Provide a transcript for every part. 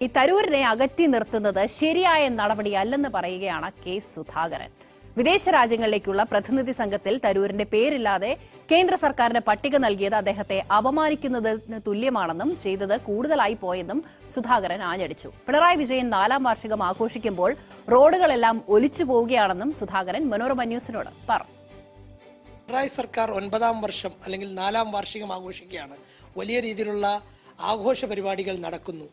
ഈ തരൂരിനെ അകറ്റി നിർത്തുന്നത് ശരിയായ നടപടിയല്ലെന്ന് പറയുകയാണ് കെ സുധാകരൻ. വിദേശ രാജ്യങ്ങളിലേക്കുള്ള പ്രതിനിധി സംഘത്തിൽ തരൂരിന്റെ പേരില്ലാതെ കേന്ദ്ര സർക്കാരിന് പട്ടിക നൽകിയത് അദ്ദേഹത്തെ അപമാനിക്കുന്നതിന് തുല്യമാണെന്നും ചെയ്തത് കൂടുതലായി പോയെന്നും സുധാകരൻ ആഞ്ഞടിച്ചു. പിണറായി വിജയൻ 4ാം വാർഷികം ആഘോഷിക്കുമ്പോൾ റോഡുകളെല്ലാം ഒലിച്ചു പോവുകയാണെന്നും സുധാകരൻ മനോരമ ന്യൂസിനോട് പറഞ്ഞു. പിണറായി സർക്കാർ 9ാം വർഷം അല്ലെങ്കിൽ 4ാം വാർഷികം ആഘോഷിക്കുകയാണ്. വലിയ രീതിയിലുള്ള ആഘോഷ പരിപാടികൾ നടക്കുന്നു.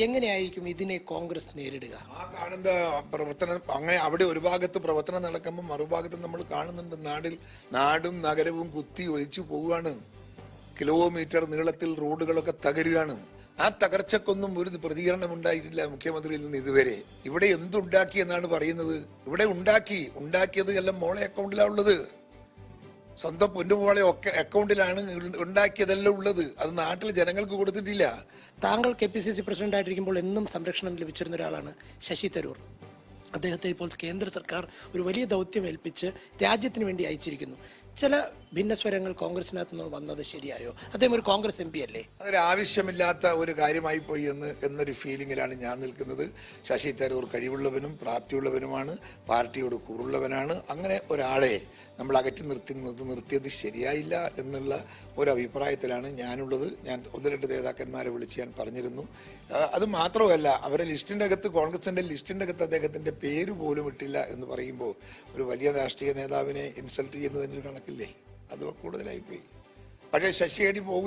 എങ്ങനെയായിരിക്കും ഇതിനെ കോൺഗ്രസ് നേരിടുക? ആ കാണുന്ന പ്രവർത്തനം അങ്ങനെ അവിടെ ഒരു ഭാഗത്ത് പ്രവർത്തനം നടക്കുമ്പോൾ മറുഭാഗത്ത് നമ്മൾ കാണുന്നുണ്ട് നാടും നഗരവും കുത്തി ഒലിച്ചു പോവുകയാണ്. കിലോമീറ്റർ നീളത്തിൽ റോഡുകളൊക്കെ തകരുകയാണ്. ആ തകർച്ചക്കൊന്നും ഒരു പ്രതികരണം ഉണ്ടായിട്ടില്ല മുഖ്യമന്ത്രിയിൽ നിന്ന് ഇതുവരെ. ഇവിടെ എന്തുണ്ടാക്കി എന്നാണ് പറയുന്നത്? ഇവിടെ ഉണ്ടാക്കിയത് എല്ലാം മോളെ അക്കൗണ്ടിലാണ് ഉള്ളത്. സ്വന്തം പൊന്നുമോളെ ഒക്കെ അക്കൗണ്ടിലാണ് ഉണ്ടാക്കിയതെല്ലാം ഉള്ളത്. അത് നാട്ടിൽ ജനങ്ങൾക്ക് കൊടുത്തിട്ടില്ല. താങ്കൾ KPCC പ്രസിഡന്റ് ആയിട്ടിരിക്കുമ്പോൾ എന്നും സംരക്ഷണം ലഭിച്ചിരുന്ന ഒരാളാണ് ശശി തരൂർ. അദ്ദേഹത്തെ ഇപ്പോൾ കേന്ദ്ര സർക്കാർ ഒരു വലിയ ദൗത്യം ഏൽപ്പിച്ച് രാജ്യത്തിന് വേണ്ടി അയച്ചിരിക്കുന്നു. ചില ഭിന്നസ്വരങ്ങൾ കോൺഗ്രസിനകത്ത് നിന്ന് വന്നത് ശരിയായോ? അദ്ദേഹം ഒരു കോൺഗ്രസ് MP അല്ലേ? അതൊരു ആവശ്യമില്ലാത്ത ഒരു കാര്യമായി പോയി എന്നൊരു ഫീലിങ്ങിലാണ് ഞാൻ നിൽക്കുന്നത്. ശശി തരൂർ കഴിവുള്ളവനും പ്രാപ്തിയുള്ളവനുമാണ്, പാർട്ടിയോട് കൂറുള്ളവനാണ്. അങ്ങനെ ഒരാളെ നമ്മൾ അകറ്റി നിർത്തിയത് ശരിയായില്ല എന്നുള്ള ഒരു അഭിപ്രായത്തിലാണ് ഞാനുള്ളത്. ഞാൻ 1-2 നേതാക്കന്മാരെ വിളിച്ച് ഞാൻ പറഞ്ഞിരുന്നു. അത് മാത്രമല്ല, അവരെ ലിസ്റ്റിൻ്റെ അകത്ത്, കോൺഗ്രസിൻ്റെ ലിസ്റ്റിൻ്റെ അകത്ത് അദ്ദേഹത്തിൻ്റെ പേര് പോലും ഇട്ടില്ല എന്ന് പറയുമ്പോൾ ഒരു വലിയ രാഷ്ട്രീയ നേതാവിനെ ഇൻസൾട്ട് ചെയ്യുന്നതിന് കണക്കില്ലേ? അത് കൂടുതലായിപ്പോയി. പക്ഷേ ശശിയേടി പോകില്ല.